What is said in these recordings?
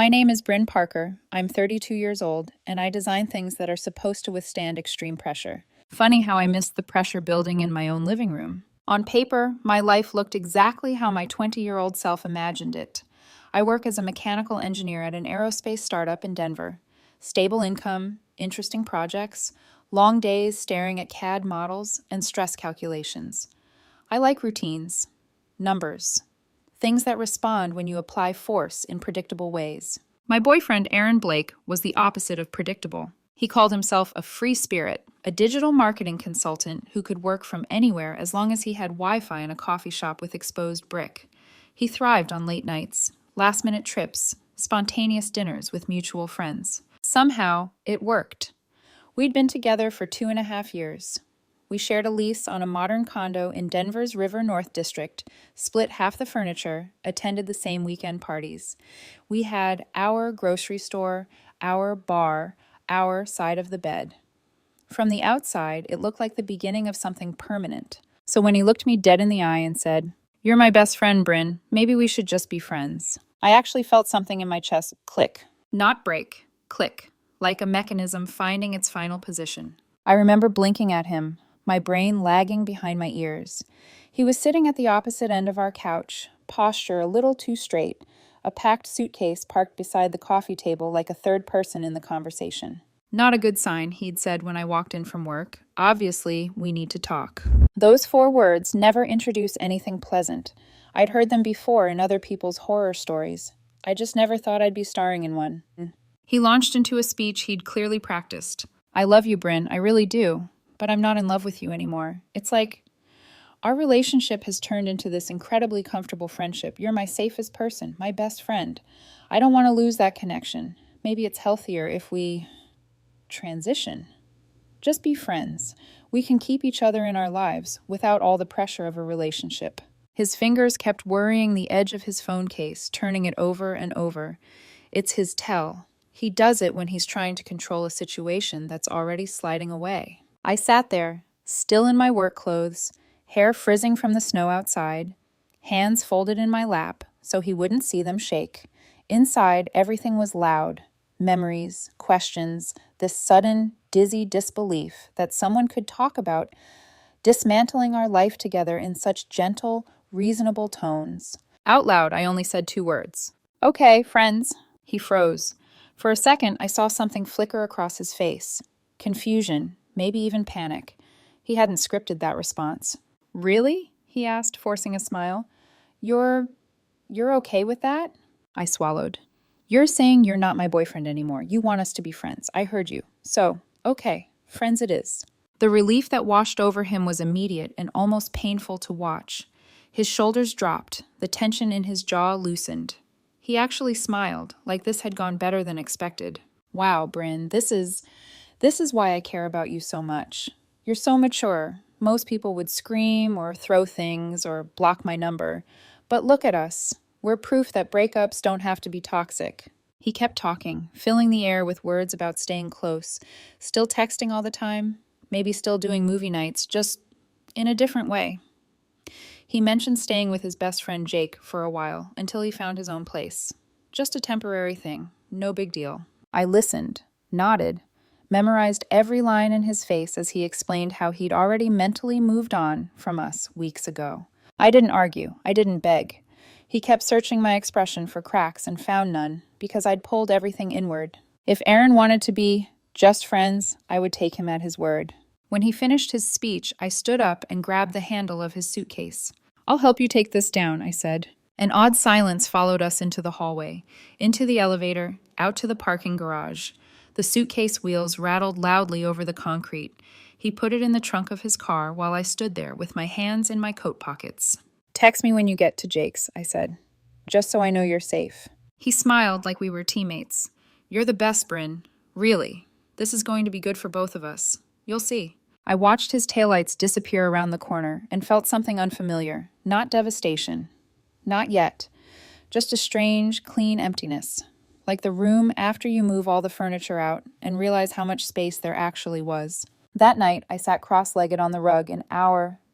My name is Bryn Parker. I'm 32 years old, and I design things that are supposed to withstand extreme pressure. Funny how I missed the pressure building in my own living room. On paper, my life looked exactly how my 20-year-old self imagined it. I work as a mechanical engineer at an aerospace startup in Denver. Stable income, interesting projects, long days staring at CAD models, and stress calculations. I like routines, numbers, things that respond when you apply force in predictable ways. My boyfriend, Aaron Blake, was the opposite of predictable. He called himself a free spirit, a digital marketing consultant who could work from anywhere as long as he had Wi-Fi in a coffee shop with exposed brick. He thrived on late nights, last-minute trips, spontaneous dinners with mutual friends. Somehow, it worked. We'd been together for 2.5 years. We shared a lease on a modern condo in Denver's River North District, split half the furniture, attended the same weekend parties. We had our grocery store, our bar, our side of the bed. From the outside, it looked like the beginning of something permanent. So when he looked me dead in the eye and said, "You're my best friend, Bryn. Maybe we should just be friends," I actually felt something in my chest click. Not break, click, like a mechanism finding its final position. I remember blinking at him, my brain lagging behind my ears. He was sitting at the opposite end of our couch, posture a little too straight, a packed suitcase parked beside the coffee table like a third person in the conversation. "Not a good sign," he'd said when I walked in from work. "Obviously, we need to talk." Those 4 words never introduce anything pleasant. I'd heard them before in other people's horror stories. I just never thought I'd be starring in one. He launched into a speech he'd clearly practiced. "I love you, Bryn, I really do, but I'm not in love with you anymore. It's like our relationship has turned into this incredibly comfortable friendship. You're my safest person, my best friend. I don't want to lose that connection. Maybe it's healthier if we transition. Just be friends. We can keep each other in our lives without all the pressure of a relationship." His fingers kept worrying the edge of his phone case, turning it over and over. It's his tell. He does it when he's trying to control a situation that's already sliding away. I sat there, still in my work clothes, hair frizzing from the snow outside, hands folded in my lap so he wouldn't see them shake. Inside, everything was loud. Memories, questions, this sudden, dizzy disbelief that someone could talk about dismantling our life together in such gentle, reasonable tones. Out loud, I only said 2 words. "Okay, friends." He froze. For a second, I saw something flicker across his face. Confusion, maybe even panic. He hadn't scripted that response. "Really?" he asked, forcing a smile. You're okay with that?" I swallowed. "You're saying you're not my boyfriend anymore. You want us to be friends. I heard you. So, okay, friends it is." The relief that washed over him was immediate and almost painful to watch. His shoulders dropped, the tension in his jaw loosened. He actually smiled, like this had gone better than expected. "Wow, Bryn, this is why I care about you so much. You're so mature. Most people would scream or throw things or block my number. But look at us. We're proof that breakups don't have to be toxic." He kept talking, filling the air with words about staying close, still texting all the time, maybe still doing movie nights, just in a different way. He mentioned staying with his best friend Jake for a while until he found his own place. Just a temporary thing, no big deal. I listened, nodded, memorized every line in his face as he explained how he'd already mentally moved on from us weeks ago. I didn't argue, I didn't beg. He kept searching my expression for cracks and found none, because I'd pulled everything inward. If Aaron wanted to be just friends, I would take him at his word. When he finished his speech, I stood up and grabbed the handle of his suitcase. "I'll help you take this down," I said. An odd silence followed us into the hallway, into the elevator, out to the parking garage. The suitcase wheels rattled loudly over the concrete. He put it in the trunk of his car while I stood there with my hands in my coat pockets. "Text me when you get to Jake's," I said, "just so I know you're safe." He smiled like we were teammates. "You're the best, Bryn. Really. This is going to be good for both of us. You'll see." I watched his taillights disappear around the corner and felt something unfamiliar. Not devastation. Not yet. Just a strange, clean emptiness. Like the room after you move all the furniture out and realize how much space there actually was. That night, I sat cross-legged on the rug in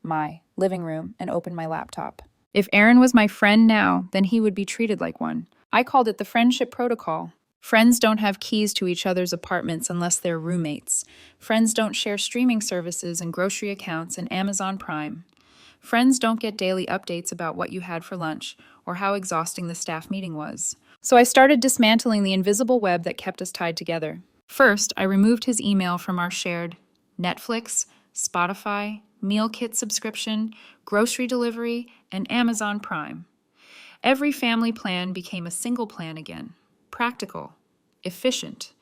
my living room and opened my laptop. If Aaron was my friend now, then he would be treated like one. I called it the friendship protocol. Friends don't have keys to each other's apartments unless they're roommates. Friends don't share streaming services and grocery accounts and Amazon Prime. Friends don't get daily updates about what you had for lunch or how exhausting the staff meeting was. So I started dismantling the invisible web that kept us tied together. First, I removed his email from our shared Netflix, Spotify, meal kit subscription, grocery delivery, and Amazon Prime. Every family plan became a single plan again. Practical, efficient,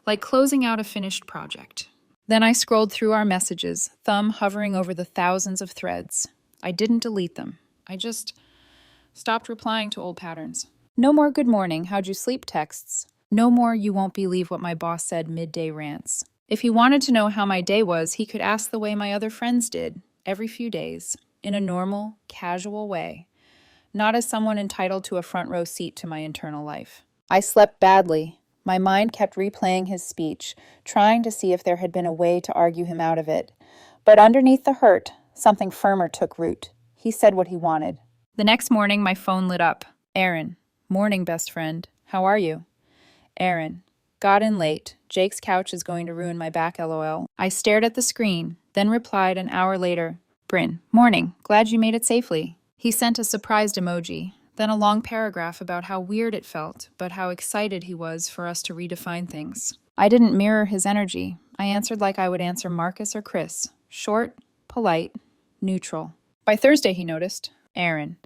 like closing out a finished project. Then I scrolled through our messages, thumb hovering over the thousands of threads. I didn't delete them. I just stopped replying to old patterns. No more good morning, how'd you sleep texts. No more you won't believe what my boss said midday rants. If he wanted to know how my day was, he could ask the way my other friends did, every few days, in a normal, casual way, not as someone entitled to a front row seat to my internal life. I slept badly. My mind kept replaying his speech, trying to see if there had been a way to argue him out of it. But underneath the hurt, something firmer took root. He said what he wanted. The next morning, my phone lit up. Aaron. Morning, best friend. How are you? Aaron. Got in late. Jake's couch is going to ruin my back, lol. I stared at the screen, then replied an hour later. Bryn. Morning. Glad you made it safely. He sent a surprised emoji, then a long paragraph about how weird it felt, but how excited he was for us to redefine things. I didn't mirror his energy. I answered like I would answer Marcus or Chris. Short, polite, neutral. By Thursday, he noticed. Aaron.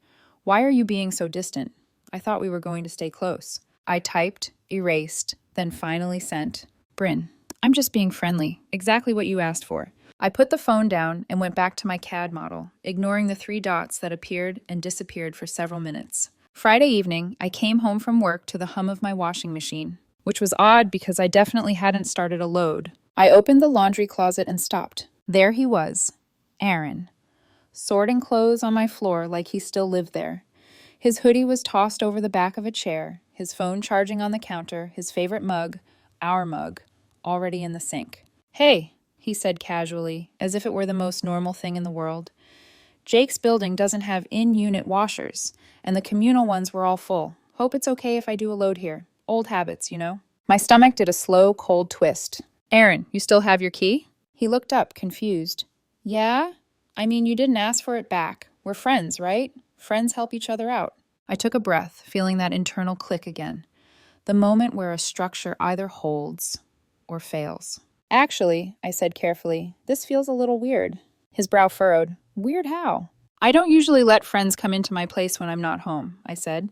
Why are you being so distant? I thought we were going to stay close. I typed, erased, then finally sent. Bryn. I'm just being friendly. Exactly what you asked for. I put the phone down and went back to my CAD model, ignoring the 3 dots that appeared and disappeared for several minutes. Friday evening, I came home from work to the hum of my washing machine, which was odd because I definitely hadn't started a load. I opened the laundry closet and stopped. There he was, Aaron, sorting clothes on my floor like he still lived there. His hoodie was tossed over the back of a chair, his phone charging on the counter, his favorite mug, our mug, already in the sink. Hey, he said casually, as if it were the most normal thing in the world. Jake's building doesn't have in-unit washers, and the communal ones were all full. Hope it's okay if I do a load here. Old habits, you know? My stomach did a slow, cold twist. Aaron, you still have your key? He looked up, confused. Yeah? I mean, you didn't ask for it back. We're friends, right? Friends help each other out. I took a breath, feeling that internal click again. The moment where a structure either holds or fails. Actually, I said carefully, this feels a little weird. His brow furrowed. Weird how? I don't usually let friends come into my place when I'm not home, I said.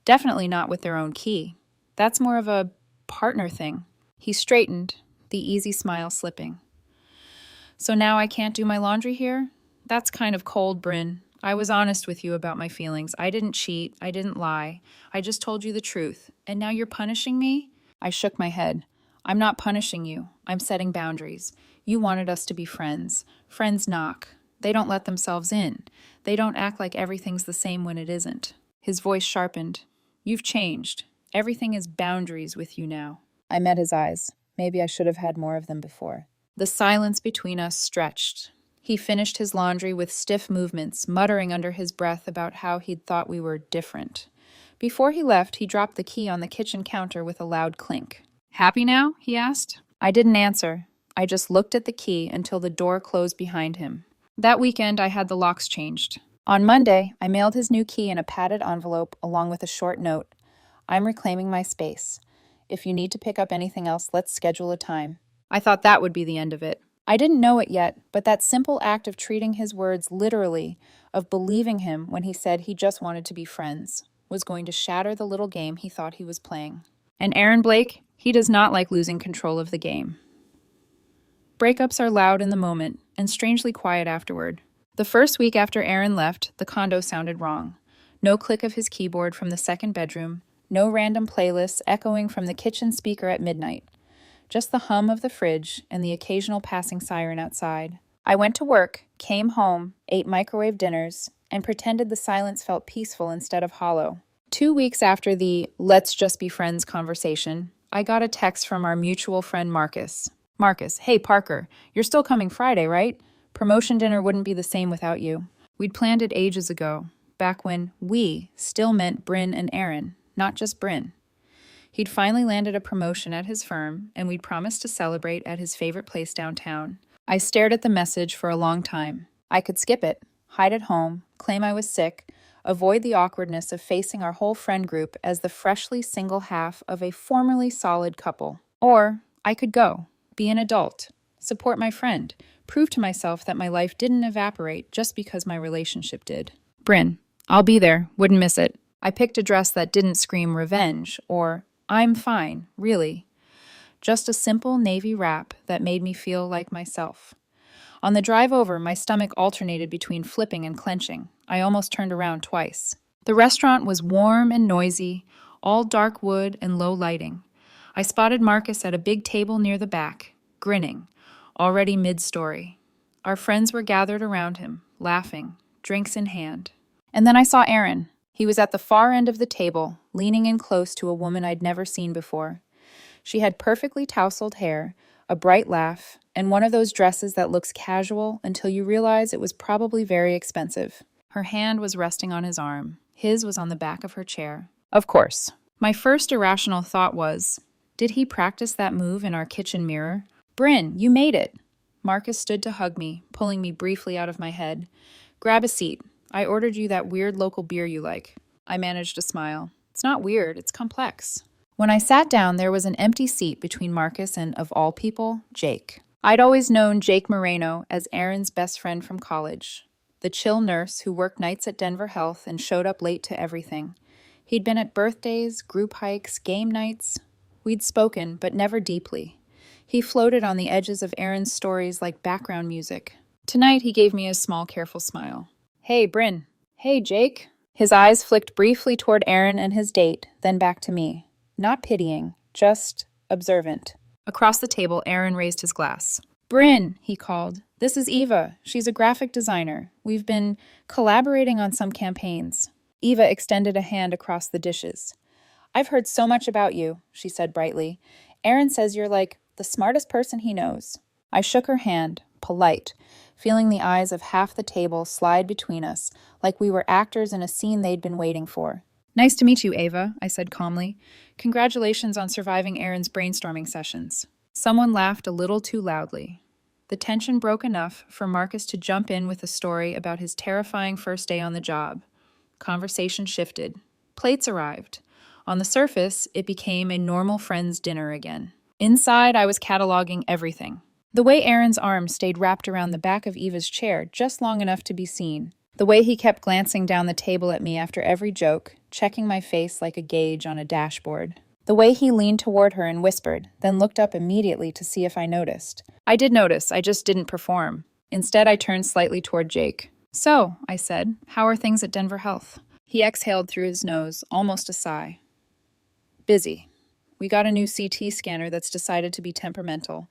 Definitely not with their own key. That's more of a partner thing. He straightened, the easy smile slipping. So now I can't do my laundry here? That's kind of cold, Bryn. I was honest with you about my feelings. I didn't cheat. I didn't lie. I just told you the truth. And now you're punishing me? I shook my head. I'm not punishing you. I'm setting boundaries. You wanted us to be friends. Friends knock. They don't let themselves in. They don't act like everything's the same when it isn't. His voice sharpened. You've changed. Everything is boundaries with you now. I met his eyes. Maybe I should have had more of them before. The silence between us stretched. He finished his laundry with stiff movements, muttering under his breath about how he'd thought we were different. Before he left, he dropped the key on the kitchen counter with a loud clink. Happy now? He asked. I didn't answer. I just looked at the key until the door closed behind him. That weekend, I had the locks changed. On Monday, I mailed his new key in a padded envelope along with a short note. I'm reclaiming my space. If you need to pick up anything else, let's schedule a time. I thought that would be the end of it. I didn't know it yet, but that simple act of treating his words literally, of believing him when he said he just wanted to be friends, was going to shatter the little game he thought he was playing. And Aaron Blake, he does not like losing control of the game. Breakups are loud in the moment and strangely quiet afterward. The first week after Aaron left, the condo sounded wrong. No click of his keyboard from the second bedroom, no random playlists echoing from the kitchen speaker at midnight. Just the hum of the fridge and the occasional passing siren outside. I went to work, came home, ate microwave dinners, and pretended the silence felt peaceful instead of hollow. 2 weeks after the "let's just be friends" conversation, I got a text from our mutual friend Marcus. Marcus, hey Parker, you're still coming Friday, right? Promotion dinner wouldn't be the same without you. We'd planned it ages ago, back when we still meant Bryn and Aaron, not just Bryn. He'd finally landed a promotion at his firm, and we'd promised to celebrate at his favorite place downtown. I stared at the message for a long time. I could skip it, hide at home, claim I was sick, avoid the awkwardness of facing our whole friend group as the freshly single half of a formerly solid couple. Or I could go, be an adult, support my friend, prove to myself that my life didn't evaporate just because my relationship did. Bryn, I'll be there, wouldn't miss it. I picked a dress that didn't scream revenge or I'm fine, really. Just a simple navy wrap that made me feel like myself. On the drive over, my stomach alternated between flipping and clenching. I almost turned around twice. The restaurant was warm and noisy, all dark wood and low lighting. I spotted Marcus at a big table near the back, grinning, already mid-story. Our friends were gathered around him, laughing, drinks in hand. And then I saw Aaron. He was at the far end of the table, leaning in close to a woman I'd never seen before. She had perfectly tousled hair, a bright laugh, and one of those dresses that looks casual until you realize it was probably very expensive. Her hand was resting on his arm. His was on the back of her chair. Of course. My first irrational thought was, did he practice that move in our kitchen mirror? Bryn, you made it. Marcus stood to hug me, pulling me briefly out of my head. Grab a seat. I ordered you that weird local beer you like. I managed a smile. It's not weird, it's complex. When I sat down, there was an empty seat between Marcus and, of all people, Jake. I'd always known Jake Moreno as Aaron's best friend from college, the chill nurse who worked nights at Denver Health and showed up late to everything. He'd been at birthdays, group hikes, game nights. We'd spoken, but never deeply. He floated on the edges of Aaron's stories like background music. Tonight, he gave me a small, careful smile. Hey, Bryn. Hey, Jake. His eyes flicked briefly toward Aaron and his date, then back to me. Not pitying, just observant. Across the table, Aaron raised his glass. Bryn, he called. This is Eva. She's a graphic designer. We've been collaborating on some campaigns. Eva extended a hand across the dishes. I've heard so much about you, she said brightly. Aaron says you're like the smartest person he knows. I shook her hand, polite, feeling the eyes of half the table slide between us, like we were actors in a scene they'd been waiting for. Nice to meet you, Ava, I said calmly. Congratulations on surviving Aaron's brainstorming sessions. Someone laughed a little too loudly. The tension broke enough for Marcus to jump in with a story about his terrifying first day on the job. Conversation shifted. Plates arrived. On the surface, it became a normal friends' dinner again. Inside, I was cataloging everything. The way Aaron's arm stayed wrapped around the back of Eva's chair just long enough to be seen. The way he kept glancing down the table at me after every joke, checking my face like a gauge on a dashboard. The way he leaned toward her and whispered, then looked up immediately to see if I noticed. I did notice, I just didn't perform. Instead, I turned slightly toward Jake. So, I said, how are things at Denver Health? He exhaled through his nose, almost a sigh. Busy. We got a new CT scanner that's decided to be temperamental.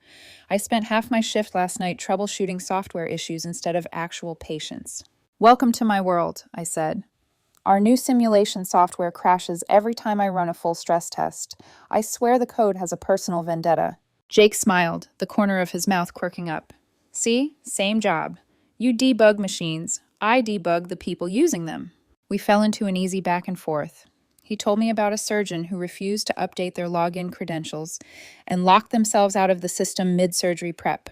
I spent half my shift last night troubleshooting software issues instead of actual patients. Welcome to my world, I said. Our new simulation software crashes every time I run a full stress test. I swear the code has a personal vendetta. Jake smiled, the corner of his mouth quirking up. See? Same job. You debug machines. I debug the people using them. We fell into an easy back and forth. He told me about a surgeon who refused to update their login credentials and locked themselves out of the system mid-surgery prep.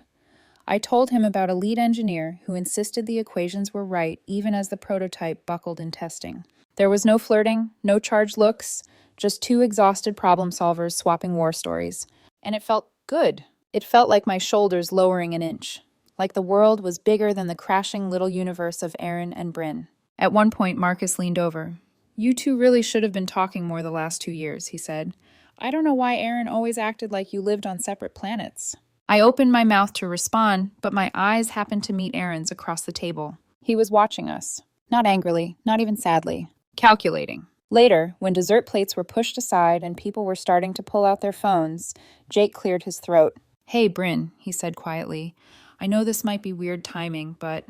I told him about a lead engineer who insisted the equations were right even as the prototype buckled in testing. There was no flirting, no charged looks, just two exhausted problem solvers swapping war stories. And it felt good. It felt like my shoulders lowering an inch, like the world was bigger than the crashing little universe of Aaron and Bryn. At one point, Marcus leaned over. You two really should have been talking more the last 2 years, he said. I don't know why Aaron always acted like you lived on separate planets. I opened my mouth to respond, but my eyes happened to meet Aaron's across the table. He was watching us. Not angrily, not even sadly. Calculating. Later, when dessert plates were pushed aside and people were starting to pull out their phones, Jake cleared his throat. Hey, Bryn, he said quietly. I know this might be weird timing, but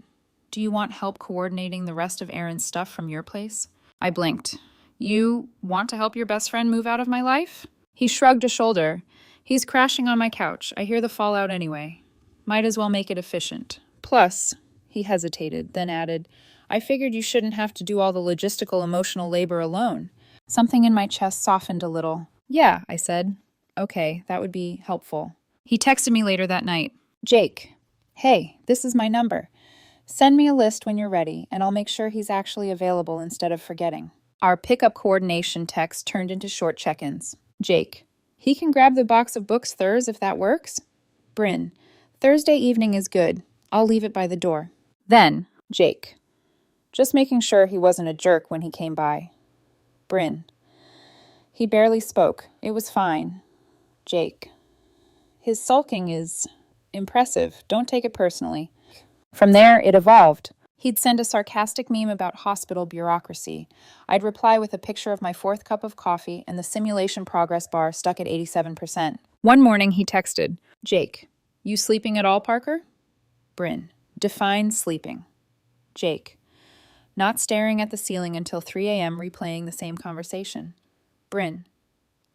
do you want help coordinating the rest of Aaron's stuff from your place? I blinked. You want to help your best friend move out of my life? He shrugged a shoulder. He's crashing on my couch. I hear the fallout anyway. Might as well make it efficient. Plus, he hesitated, then added, I figured you shouldn't have to do all the logistical, emotional labor alone. Something in my chest softened a little. Yeah, I said. Okay, that would be helpful. He texted me later that night. Jake, hey, this is my number. Send me a list when you're ready, and I'll make sure he's actually available instead of forgetting. Our pickup coordination text turned into short check-ins. Jake, he can grab the box of books Thurs if that works. Bryn, Thursday evening is good. I'll leave it by the door. Then, Jake, just making sure he wasn't a jerk when he came by. Bryn, he barely spoke. It was fine. Jake, his sulking is impressive. Don't take it personally. From there, it evolved. He'd send a sarcastic meme about hospital bureaucracy. I'd reply with a picture of my fourth cup of coffee and the simulation progress bar stuck at 87%. One morning, he texted, Jake, you sleeping at all, Parker? Bryn, define sleeping. Jake, not staring at the ceiling until 3 a.m. replaying the same conversation. Bryn,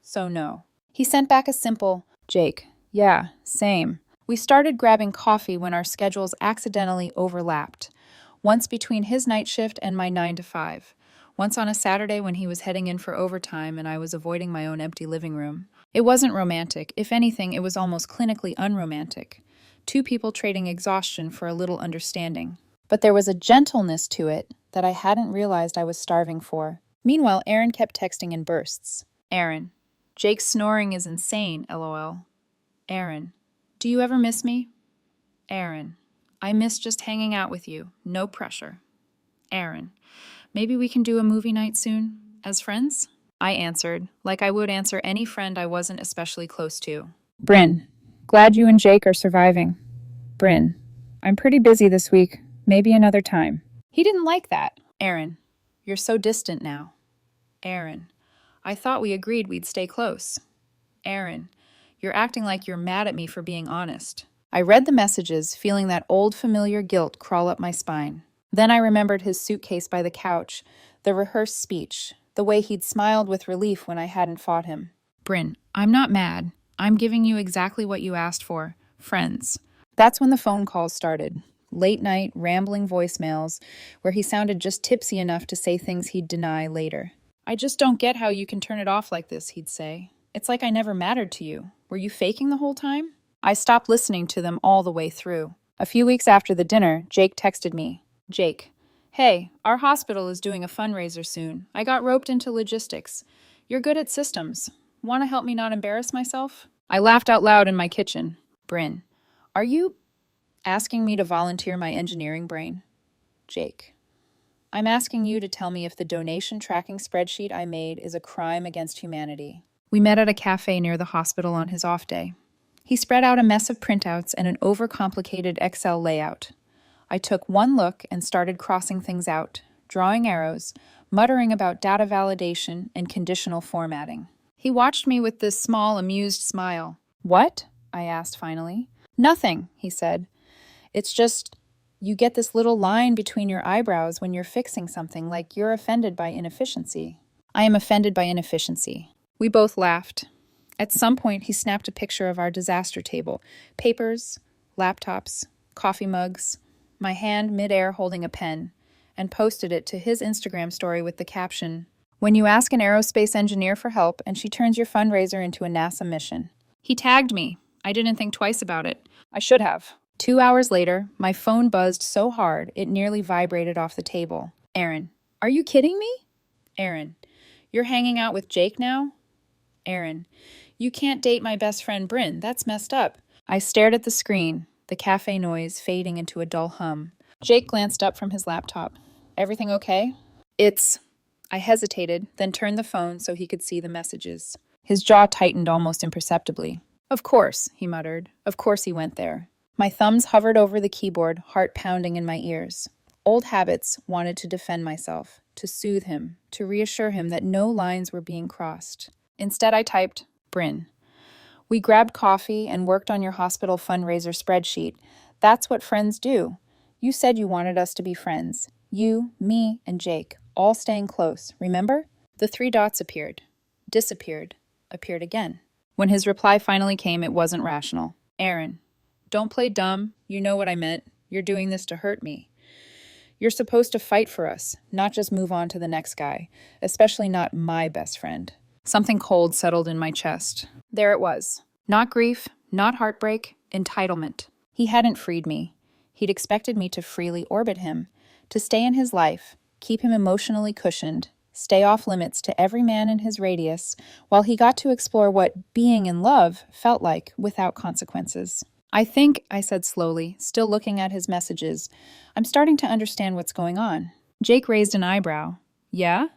so no. He sent back a simple, Jake, yeah, same. We started grabbing coffee when our schedules accidentally overlapped. Once between his night shift and my 9 to 5. Once on a Saturday when he was heading in for overtime and I was avoiding my own empty living room. It wasn't romantic. If anything, it was almost clinically unromantic. Two people trading exhaustion for a little understanding. But there was a gentleness to it that I hadn't realized I was starving for. Meanwhile, Aaron kept texting in bursts. Aaron, Jake's snoring is insane, lol. Aaron, do you ever miss me? Aaron, I miss just hanging out with you. No pressure. Aaron, maybe we can do a movie night soon? As friends? I answered, like I would answer any friend I wasn't especially close to. Bryn, glad you and Jake are surviving. Bryn, I'm pretty busy this week. Maybe another time. He didn't like that. Aaron, you're so distant now. Aaron, I thought we agreed we'd stay close. Aaron, you're acting like you're mad at me for being honest. I read the messages, feeling that old familiar guilt crawl up my spine. Then I remembered his suitcase by the couch, the rehearsed speech, the way he'd smiled with relief when I hadn't fought him. Bryn, I'm not mad. I'm giving you exactly what you asked for. Friends. That's when the phone calls started. Late night, rambling voicemails, where he sounded just tipsy enough to say things he'd deny later. I just don't get how you can turn it off like this, he'd say. It's like I never mattered to you. Were you faking the whole time? I stopped listening to them all the way through. A few weeks after the dinner, Jake texted me. Jake, hey, our hospital is doing a fundraiser soon. I got roped into logistics. You're good at systems. Want to help me not embarrass myself? I laughed out loud in my kitchen. Bryn, are you asking me to volunteer my engineering brain? Jake, I'm asking you to tell me if the donation tracking spreadsheet I made is a crime against humanity. We met at a cafe near the hospital on his off day. He spread out a mess of printouts and an overcomplicated Excel layout. I took one look and started crossing things out, drawing arrows, muttering about data validation and conditional formatting. He watched me with this small, amused smile. What? I asked finally. Nothing, he said. It's just, you get this little line between your eyebrows when you're fixing something, like you're offended by inefficiency. I am offended by inefficiency. We both laughed. At some point, he snapped a picture of our disaster table. Papers, laptops, coffee mugs, my hand midair holding a pen, and posted it to his Instagram story with the caption, "When you ask an aerospace engineer for help and she turns your fundraiser into a NASA mission." He tagged me. I didn't think twice about it. I should have. 2 hours later, my phone buzzed so hard it nearly vibrated off the table. Aaron, are you kidding me? Aaron, you're hanging out with Jake now? Aaron, you can't date my best friend Bryn. That's messed up. I stared at the screen, the cafe noise fading into a dull hum. Jake glanced up from his laptop. Everything okay? I hesitated, then turned the phone so he could see the messages. His jaw tightened almost imperceptibly. Of course, he muttered. Of course he went there. My thumbs hovered over the keyboard, heart pounding in my ears. Old habits wanted to defend myself, to soothe him, to reassure him that no lines were being crossed. Instead, I typed, Bryn, we grabbed coffee and worked on your hospital fundraiser spreadsheet. That's what friends do. You said you wanted us to be friends. You, me, and Jake, all staying close, remember? The 3 dots appeared, disappeared, appeared again. When his reply finally came, it wasn't rational. Aaron, don't play dumb. You know what I meant. You're doing this to hurt me. You're supposed to fight for us, not just move on to the next guy, especially not my best friend. Something cold settled in my chest. There it was. Not grief, not heartbreak, entitlement. He hadn't freed me. He'd expected me to freely orbit him, to stay in his life, keep him emotionally cushioned, stay off limits to every man in his radius, while he got to explore what being in love felt like without consequences. I said slowly, still looking at his messages, I'm starting to understand what's going on. Jake raised an eyebrow. Yeah?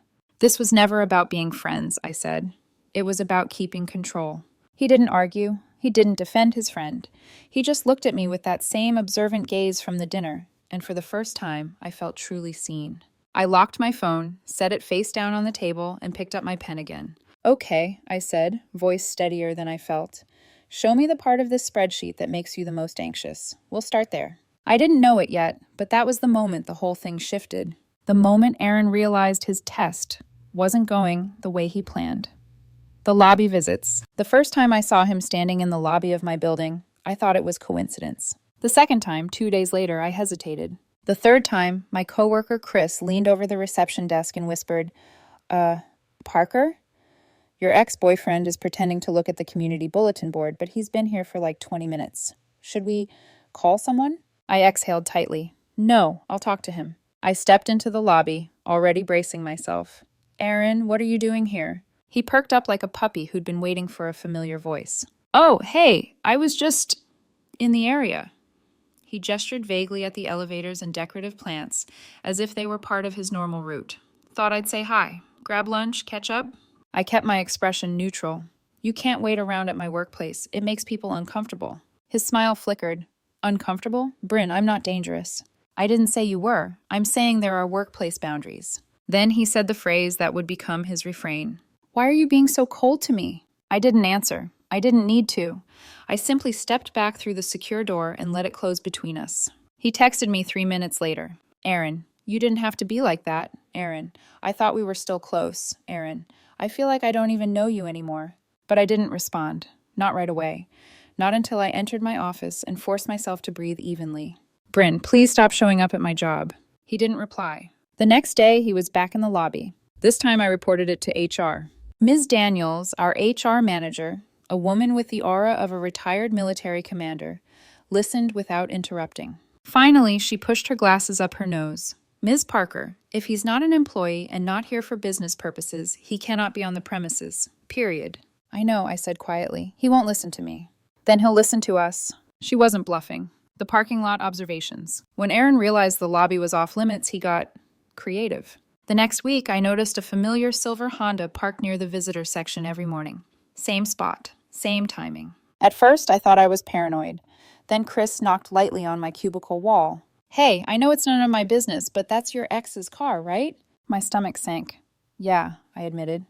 This was never about being friends, I said. It was about keeping control. He didn't argue. He didn't defend his friend. He just looked at me with that same observant gaze from the dinner, and for the first time, I felt truly seen. I locked my phone, set it face down on the table, and picked up my pen again. Okay, I said, voice steadier than I felt. Show me the part of this spreadsheet that makes you the most anxious. We'll start there. I didn't know it yet, but that was the moment the whole thing shifted. The moment Aaron realized his test wasn't going the way he planned. The lobby visits. The first time I saw him standing in the lobby of my building, I thought it was coincidence. The second time, 2 days later, I hesitated. The third time, my coworker Chris leaned over the reception desk and whispered, Parker? Your ex-boyfriend is pretending to look at the community bulletin board, but he's been here for like 20 minutes. Should we call someone? I exhaled tightly. No, I'll talk to him. I stepped into the lobby, already bracing myself. Aaron, what are you doing here? He perked up like a puppy who'd been waiting for a familiar voice. Oh, hey, I was just in the area. He gestured vaguely at the elevators and decorative plants, as if they were part of his normal route. Thought I'd say hi. Grab lunch, catch up? I kept my expression neutral. You can't wait around at my workplace. It makes people uncomfortable. His smile flickered. Uncomfortable? Bryn, I'm not dangerous. I didn't say you were. I'm saying there are workplace boundaries. Then he said the phrase that would become his refrain. Why are you being so cold to me? I didn't answer. I didn't need to. I simply stepped back through the secure door and let it close between us. He texted me 3 minutes later. Aaron, you didn't have to be like that. Aaron, I thought we were still close. Aaron, I feel like I don't even know you anymore. But I didn't respond. Not right away. Not until I entered my office and forced myself to breathe evenly. Bryn, please stop showing up at my job. He didn't reply. The next day, he was back in the lobby. This time I reported it to HR. Ms. Daniels, our HR manager, a woman with the aura of a retired military commander, listened without interrupting. Finally, she pushed her glasses up her nose. Ms. Parker, if he's not an employee and not here for business purposes, he cannot be on the premises. Period. I know, I said quietly. He won't listen to me. Then he'll listen to us. She wasn't bluffing. The parking lot observations. When Aaron realized the lobby was off limits, he got creative. The next week, I noticed a familiar silver Honda parked near the visitor section every morning. Same spot, same timing. At first, I thought I was paranoid. Then Chris knocked lightly on my cubicle wall. Hey, I know it's none of my business, but that's your ex's car, right? My stomach sank. Yeah, I admitted.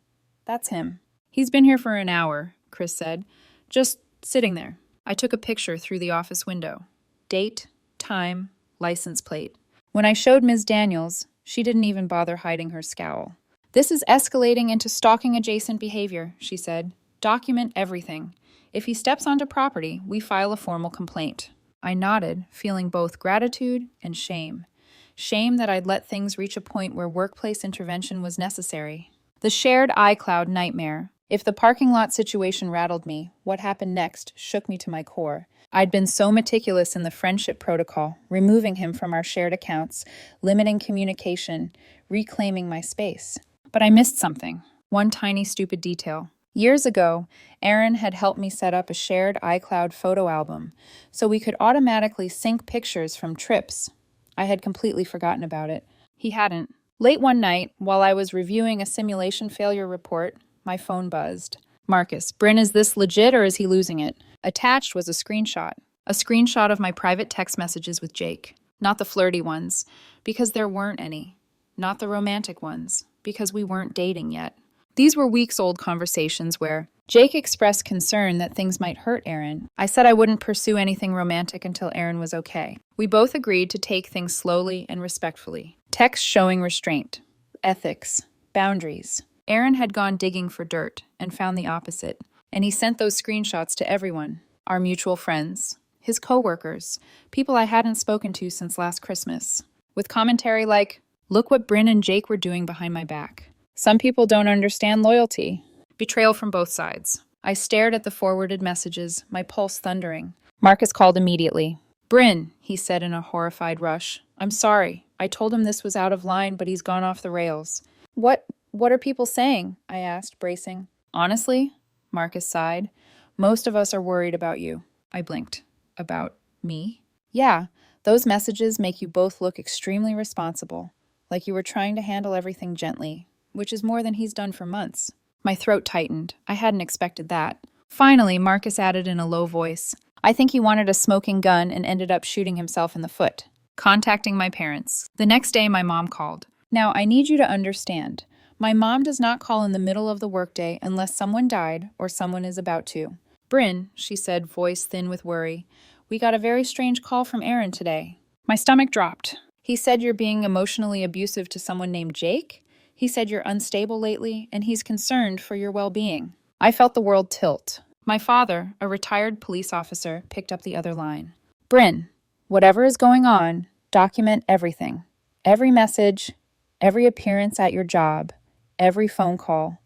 That's him. He's been here for an hour, Chris said. Just sitting there. I took a picture through the office window. Date, time, license plate. When I showed Ms. Daniels, she didn't even bother hiding her scowl. This is escalating into stalking-adjacent behavior, she said. Document everything. If he steps onto property, we file a formal complaint. I nodded, feeling both gratitude and shame. Shame that I'd let things reach a point where workplace intervention was necessary. The shared iCloud nightmare. If the parking lot situation rattled me, what happened next shook me to my core. I'd been so meticulous in the friendship protocol, removing him from our shared accounts, limiting communication, reclaiming my space. But I missed something. One tiny stupid detail. Years ago, Aaron had helped me set up a shared iCloud photo album so we could automatically sync pictures from trips. I had completely forgotten about it. He hadn't. Late one night, while I was reviewing a simulation failure report, my phone buzzed. Marcus, Bryn, is this legit or is he losing it? Attached was a screenshot. A screenshot of my private text messages with Jake. Not the flirty ones, because there weren't any. Not the romantic ones, because we weren't dating yet. These were weeks-old conversations where Jake expressed concern that things might hurt Aaron. I said I wouldn't pursue anything romantic until Aaron was okay. We both agreed to take things slowly and respectfully. Text showing restraint, ethics, boundaries. Aaron had gone digging for dirt and found the opposite, and he sent those screenshots to everyone. Our mutual friends, his coworkers, people I hadn't spoken to since last Christmas. with commentary like, "Look what Bryn and Jake were doing behind my back. Some people don't understand loyalty." Betrayal from both sides. I stared at the forwarded messages, my pulse thundering. Marcus called immediately. "Bryn," he said in a horrified rush. "I'm sorry. I told him this was out of line, but he's gone off the rails." What are people saying?" I asked, bracing. "Honestly," Marcus sighed, "most of us are worried about you." I blinked. About me? "Yeah, those messages make you both look extremely responsible, like you were trying to handle everything gently, which is more than he's done for months." My throat tightened. I hadn't expected that. Finally, Marcus added in a low voice, "I think he wanted a smoking gun and ended up shooting himself in the foot." Contacting my parents. The next day, my mom called. Now, I need you to understand. My mom does not call in the middle of the workday unless someone died or someone is about to. "Bryn," she said, voice thin with worry, "we got a very strange call from Aaron today." My stomach dropped. "He said you're being emotionally abusive to someone named Jake? He said you're unstable lately, and he's concerned for your well-being." I felt the world tilt. My father, a retired police officer, picked up the other line. "Bryn, whatever is going on, document everything. Every message, every appearance at your job, every phone call.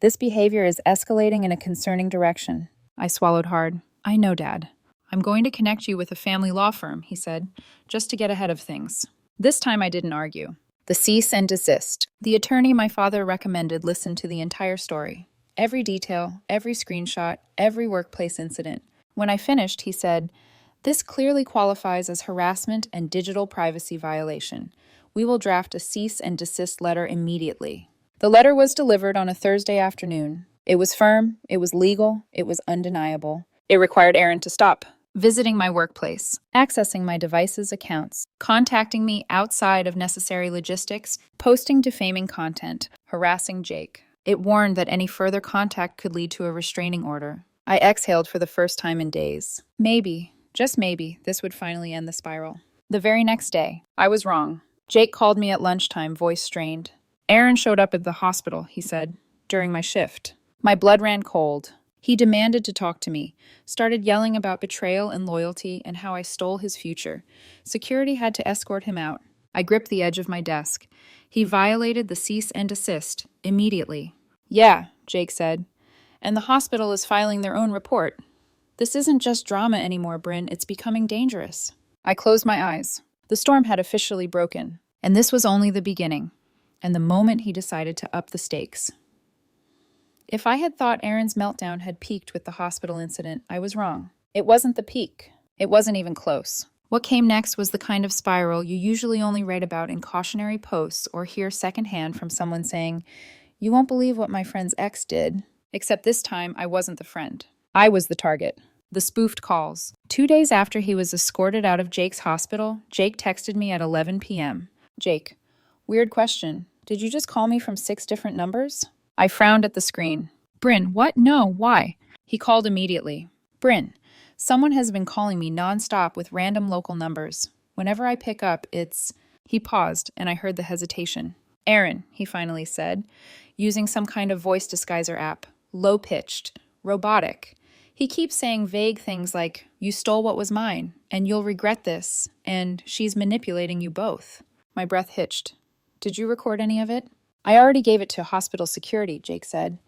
This behavior is escalating in a concerning direction." I swallowed hard. "I know, Dad. I'm going to connect you with a family law firm," he said, just to get ahead of things. This time I didn't argue. The cease and desist. The attorney my father recommended listened to the entire story. Every detail, every screenshot, every workplace incident. When I finished, he said, "This clearly qualifies as harassment and digital privacy violation. We will draft a cease and desist letter immediately." The letter was delivered on a Thursday afternoon. It was firm, it was legal, it was undeniable. It required Aaron to stop visiting my workplace, accessing my device's accounts, contacting me outside of necessary logistics, posting defaming content, harassing Jake. It warned that any further contact could lead to a restraining order. I exhaled for the first time in days. Maybe, just maybe, this would finally end the spiral. The very next day, I was wrong. Jake called me at lunchtime, voice strained. "Aaron showed up at the hospital," he said, during my shift. My blood ran cold. He demanded to talk to me, started yelling about betrayal and loyalty and how I stole his future. Security had to escort him out. I gripped the edge of my desk. He violated the cease and desist immediately. "Yeah," Jake said, "and the hospital is filing their own report. This isn't just drama anymore, Bryn. It's becoming dangerous." I closed my eyes. The storm had officially broken, and this was only the beginning, and the moment he decided to up the stakes. If I had thought Aaron's meltdown had peaked with the hospital incident, I was wrong. It wasn't the peak. It wasn't even close. What came next was the kind of spiral you usually only read about in cautionary posts or hear secondhand from someone saying, "You won't believe what my friend's ex did." Except this time, I wasn't the friend. I was the target. The spoofed calls. 2 days after he was escorted out of Jake's hospital, Jake texted me at 11 p.m. "Jake, weird question. Did you just call me from 6 different numbers?" I frowned at the screen. "Bryn, what? No, why?" He called immediately. "Bryn, someone has been calling me nonstop with random local numbers. Whenever I pick up, it's..." He paused, and I heard the hesitation. "Aaron," he finally said, using some kind of voice disguiser app. Low-pitched. Robotic. He keeps saying vague things like, "You stole what was mine, and you'll regret this," and "She's manipulating you both." My breath hitched. "Did you record any of it?" "I already gave it to hospital security," Jake said.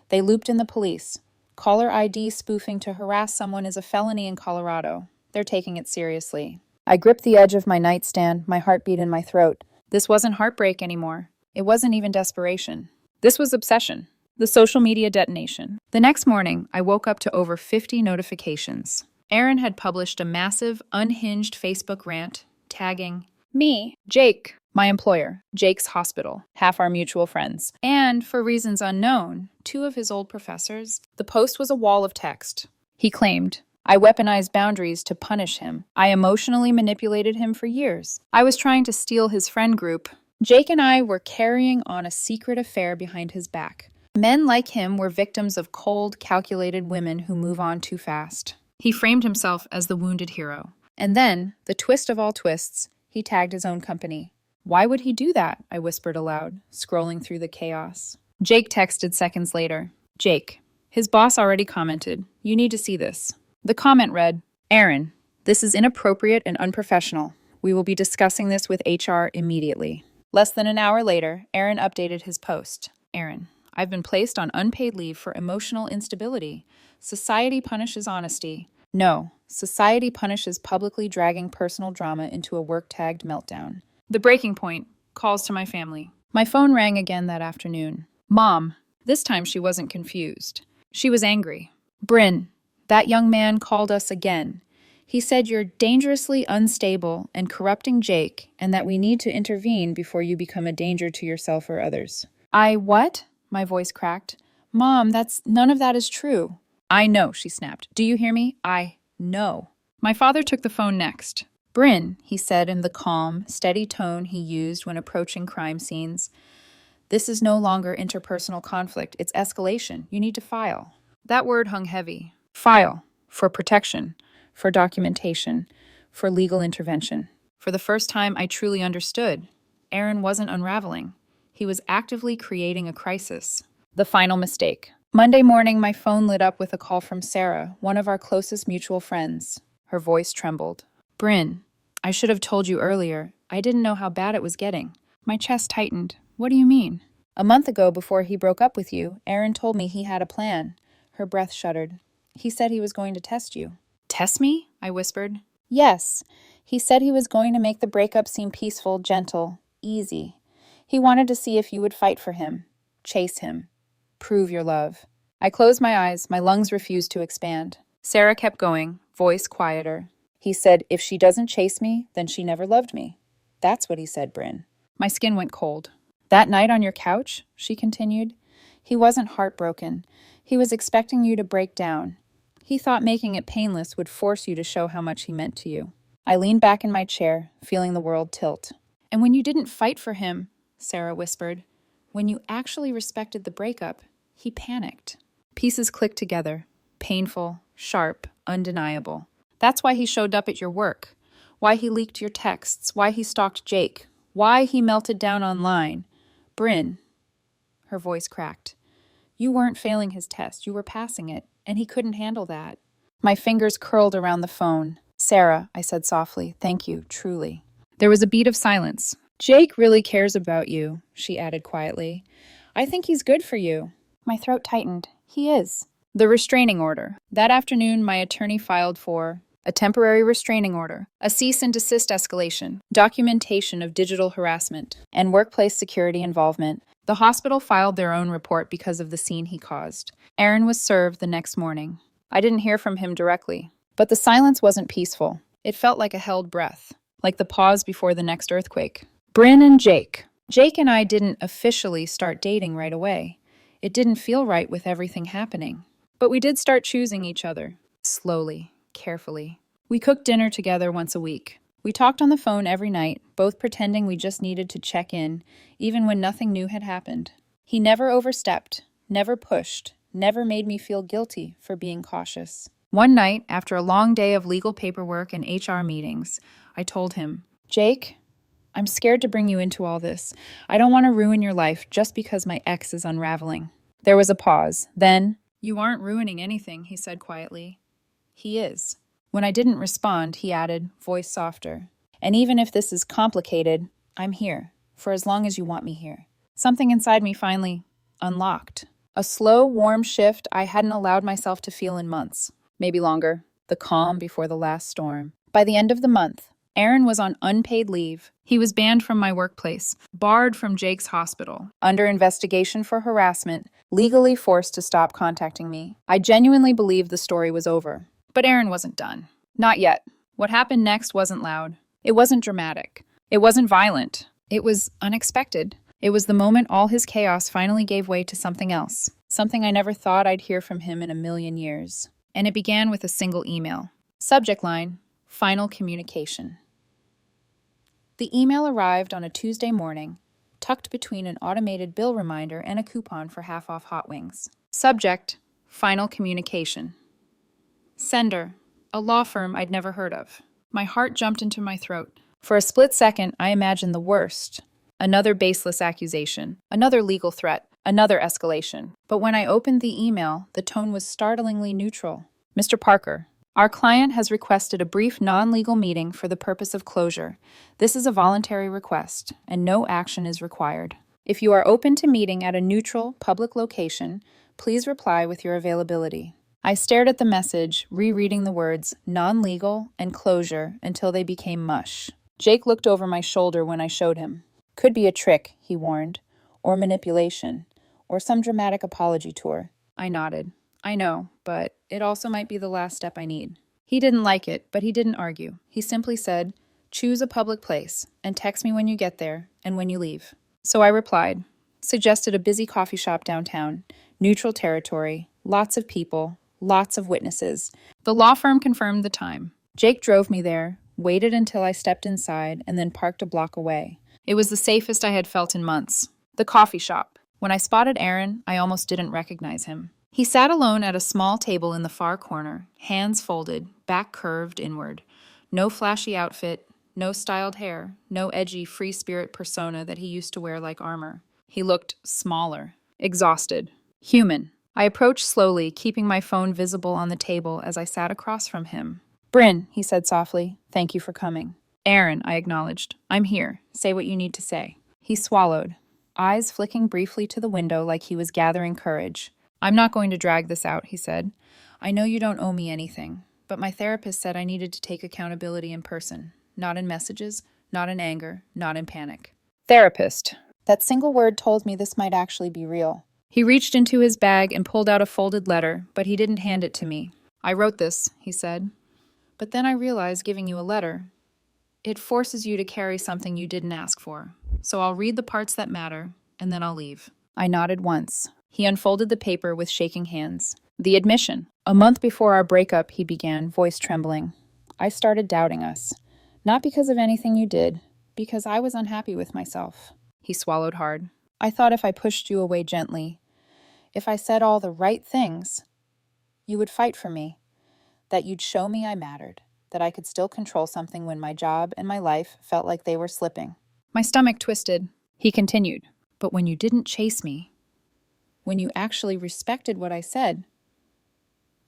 "They looped in the police. Caller ID spoofing to harass someone is a felony in Colorado. They're taking it seriously." I gripped the edge of my nightstand, my heartbeat in my throat. This wasn't heartbreak anymore. It wasn't even desperation. This was obsession. The social media detonation. The next morning, I woke up to over 50 notifications. Aaron had published a massive, unhinged Facebook rant, tagging me, Jake, my employer, Jake's hospital, half our mutual friends, and, for reasons unknown, 2 of his old professors. The post was a wall of text. He claimed, "I weaponized boundaries to punish him. I emotionally manipulated him for years. I was trying to steal his friend group. Jake and I were carrying on a secret affair behind his back. Men like him were victims of cold, calculated women who move on too fast." He framed himself as the wounded hero. And then, the twist of all twists, he tagged his own company. "Why would he do that?" I whispered aloud, scrolling through the chaos. Jake texted seconds later. "Jake." His boss already commented, "You need to see this." The comment read, "Aaron, this is inappropriate and unprofessional. We will be discussing this with HR immediately. Less than an hour later, Aaron updated his post. Aaron, I've been placed on unpaid leave for emotional instability. Society punishes honesty. No, society punishes publicly dragging personal drama into a work-tagged meltdown. The breaking point. Calls to my family. My phone rang again that afternoon. Mom. This time she wasn't confused. She was angry. Bryn, that young man called us again. He said you're dangerously unstable and corrupting Jake, and that we need to intervene before you become a danger to yourself or others. What? My voice cracked. Mom, none of that is true. I know, she snapped. Do you hear me? I know. My father took the phone next. Bryn, he said in the calm, steady tone he used when approaching crime scenes. This is no longer interpersonal conflict. It's escalation. You need to file. That word hung heavy. File. For protection. For documentation. For legal intervention. For the first time, I truly understood. Aaron wasn't unraveling. He was actively creating a crisis. The final mistake. Monday morning, my phone lit up with a call from Sarah, one of our closest mutual friends. Her voice trembled. Bryn, I should have told you earlier. I didn't know how bad it was getting. My chest tightened. What do you mean? A month ago, before he broke up with you, Aaron told me he had a plan. Her breath shuddered. He said he was going to test you. Test me? I whispered. Yes. He said he was going to make the breakup seem peaceful, gentle, easy. He wanted to see if you would fight for him, chase him, prove your love. I closed my eyes. My lungs refused to expand. Sarah kept going, voice quieter. He said, if she doesn't chase me, then she never loved me. That's what he said, Bryn. My skin went cold. That night on your couch, she continued, he wasn't heartbroken. He was expecting you to break down. He thought making it painless would force you to show how much he meant to you. I leaned back in my chair, feeling the world tilt. And when you didn't fight for him, Sarah whispered, when you actually respected the breakup, he panicked. Pieces clicked together. Painful, sharp, undeniable. That's why he showed up at your work. Why he leaked your texts. Why he stalked Jake. Why he melted down online. Bryn. Her voice cracked. You weren't failing his test. You were passing it. And he couldn't handle that. My fingers curled around the phone. Sarah, I said softly, thank you, truly. There was a beat of silence. Jake really cares about you, she added quietly. I think he's good for you. My throat tightened. He is. The restraining order. That afternoon, my attorney filed for a temporary restraining order, a cease and desist escalation, documentation of digital harassment, and workplace security involvement. The hospital filed their own report because of the scene he caused. Aaron was served the next morning. I didn't hear from him directly, but the silence wasn't peaceful. It felt like a held breath, like the pause before the next earthquake. Bryn and Jake. Jake and I didn't officially start dating right away. It didn't feel right with everything happening. But we did start choosing each other, slowly, carefully. We cooked dinner together once a week. We talked on the phone every night, both pretending we just needed to check in, even when nothing new had happened. He never overstepped, never pushed, never made me feel guilty for being cautious. One night, after a long day of legal paperwork and HR meetings, I told him, Jake, I'm scared to bring you into all this. I don't want to ruin your life just because my ex is unraveling. There was a pause. Then, you aren't ruining anything, he said quietly. He is. When I didn't respond, he added, voice softer. And even if this is complicated, I'm here, for as long as you want me here. Something inside me finally unlocked. A slow, warm shift I hadn't allowed myself to feel in months. Maybe longer. The calm before the last storm. By the end of the month, Aaron was on unpaid leave. He was banned from my workplace, barred from Jake's hospital, under investigation for harassment, legally forced to stop contacting me. I genuinely believed the story was over. But Aaron wasn't done. Not yet. What happened next wasn't loud. It wasn't dramatic. It wasn't violent. It was unexpected. It was the moment all his chaos finally gave way to something else. Something I never thought I'd hear from him in a million years. And it began with a single email. Subject line, final communication. The email arrived on a Tuesday morning, tucked between an automated bill reminder and a coupon for half off hot wings. Subject, final communication. Sender, a law firm I'd never heard of. My heart jumped into my throat. For a split second, I imagined the worst. Another baseless accusation, another legal threat, another escalation. But when I opened the email, the tone was startlingly neutral. Mr. Parker, Our client has requested a brief non-legal meeting for the purpose of closure. This is a voluntary request, and no action is required. If you are open to meeting at a neutral, public location, please reply with your availability. I stared at the message, rereading the words non-legal and closure until they became mush. Jake looked over my shoulder when I showed him. Could be a trick, he warned, or manipulation, or some dramatic apology tour. I nodded. I know, but it also might be the last step I need. He didn't like it, but he didn't argue. He simply said, choose a public place and text me when you get there and when you leave. So I replied, suggested a busy coffee shop downtown, neutral territory, lots of people, lots of witnesses. The law firm confirmed the time. Jake drove me there, waited until I stepped inside, and then parked a block away. It was the safest I had felt in months. The coffee shop. When I spotted Aaron, I almost didn't recognize him. He sat alone at a small table in the far corner, hands folded, back curved inward. No flashy outfit, no styled hair, no edgy free spirit persona that he used to wear like armor. He looked smaller, exhausted, human. I approached slowly, keeping my phone visible on the table as I sat across from him. Bryn, he said softly, thank you for coming. Aaron, I acknowledged. I'm here. Say what you need to say. He swallowed, eyes flicking briefly to the window like he was gathering courage. I'm not going to drag this out, he said. I know you don't owe me anything, but my therapist said I needed to take accountability in person, not in messages, not in anger, not in panic. Therapist. That single word told me this might actually be real. He reached into his bag and pulled out a folded letter, but he didn't hand it to me. I wrote this, he said. But then I realized giving you a letter, it forces you to carry something you didn't ask for. So I'll read the parts that matter, and then I'll leave. I nodded once. He unfolded the paper with shaking hands. The admission. A month before our breakup, he began, voice trembling. I started doubting us. Not because of anything you did, because I was unhappy with myself. He swallowed hard. I thought if I pushed you away gently, if I said all the right things, you would fight for me, that you'd show me I mattered, that I could still control something when my job and my life felt like they were slipping. My stomach twisted. He continued, but when you didn't chase me, when you actually respected what I said.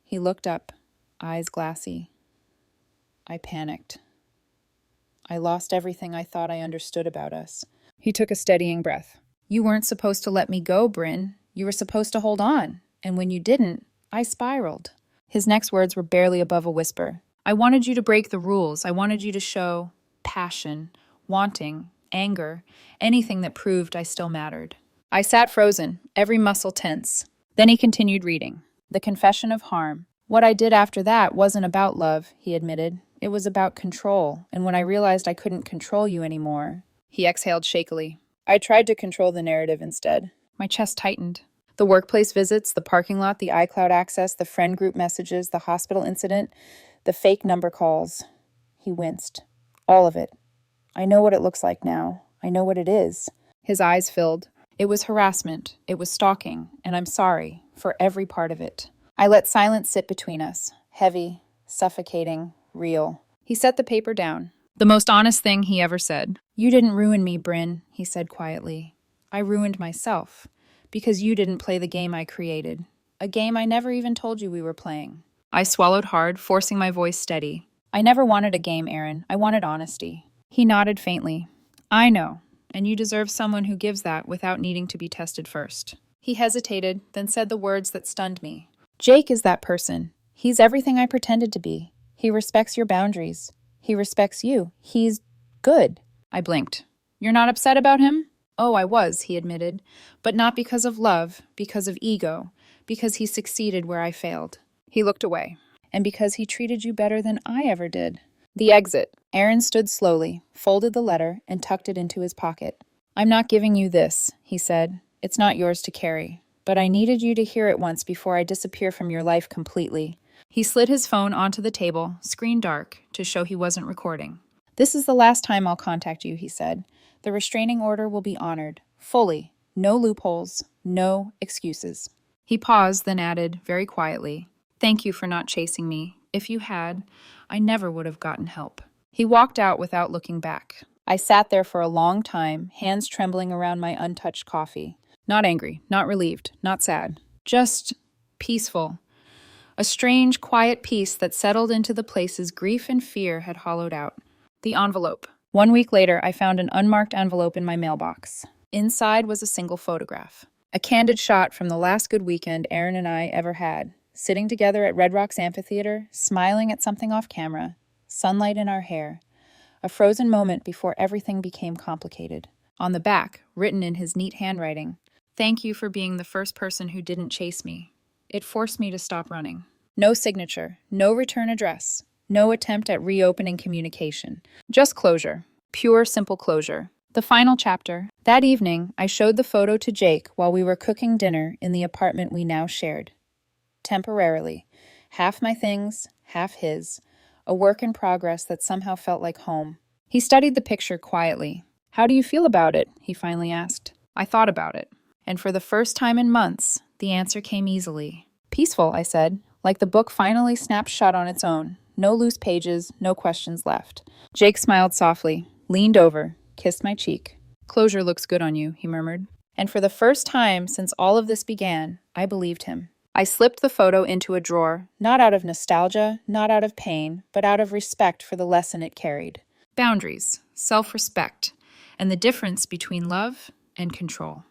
He looked up, eyes glassy. I panicked. I lost everything I thought I understood about us. He took a steadying breath. You weren't supposed to let me go, Bryn. You were supposed to hold on. And when you didn't, I spiraled. His next words were barely above a whisper. I wanted you to break the rules. I wanted you to show passion, wanting, anger, anything that proved I still mattered. I sat frozen, every muscle tense. Then he continued reading. The Confession of Harm. What I did after that wasn't about love, he admitted. It was about control, and when I realized I couldn't control you anymore, he exhaled shakily. I tried to control the narrative instead. My chest tightened. The workplace visits, the parking lot, the iCloud access, the friend group messages, the hospital incident, the fake number calls. He winced. All of it. I know what it looks like now. I know what it is. His eyes filled. It was harassment, it was stalking, and I'm sorry for every part of it. I let silence sit between us, heavy, suffocating, real. He set the paper down. The most honest thing he ever said. You didn't ruin me, Bryn, he said quietly. I ruined myself, because you didn't play the game I created, a game I never even told you we were playing. I swallowed hard, forcing my voice steady. I never wanted a game, Aaron. I wanted honesty. He nodded faintly. I know. And you deserve someone who gives that without needing to be tested first. He hesitated, then said the words that stunned me. Jake is that person. He's everything I pretended to be. He respects your boundaries. He respects you. He's good. I blinked. You're not upset about him? Oh, I was, he admitted. But not because of love, because of ego, because he succeeded where I failed. He looked away. And because he treated you better than I ever did. The exit. Aaron stood slowly, folded the letter, and tucked it into his pocket. I'm not giving you this, he said. It's not yours to carry. But I needed you to hear it once before I disappear from your life completely. He slid his phone onto the table, screen dark, to show he wasn't recording. This is the last time I'll contact you, he said. The restraining order will be honored, fully. No loopholes, no excuses. He paused, then added, very quietly, thank you for not chasing me. If you had, I never would have gotten help. He walked out without looking back. I sat there for a long time, hands trembling around my untouched coffee. Not angry, not relieved, not sad. Just peaceful. A strange, quiet peace that settled into the places grief and fear had hollowed out. The envelope. 1 week later, I found an unmarked envelope in my mailbox. Inside was a single photograph. A candid shot from the last good weekend Aaron and I ever had, sitting together at Red Rocks Amphitheater, smiling at something off camera, sunlight in our hair, a frozen moment before everything became complicated. On the back, written in his neat handwriting, "Thank you for being the first person who didn't chase me." It forced me to stop running. No signature, no return address, no attempt at reopening communication. Just closure. Pure, simple closure. The final chapter. That evening, I showed the photo to Jake while we were cooking dinner in the apartment we now shared. Temporarily. Half my things, half his. A work in progress that somehow felt like home. He studied the picture quietly. "How do you feel about it?" he finally asked. I thought about it. And for the first time in months, the answer came easily. "Peaceful," I said, like the book finally snapped shut on its own. No loose pages, no questions left. Jake smiled softly, leaned over, kissed my cheek. "Closure looks good on you," he murmured. And for the first time since all of this began, I believed him. I slipped the photo into a drawer, not out of nostalgia, not out of pain, but out of respect for the lesson it carried. Boundaries, self-respect, and the difference between love and control.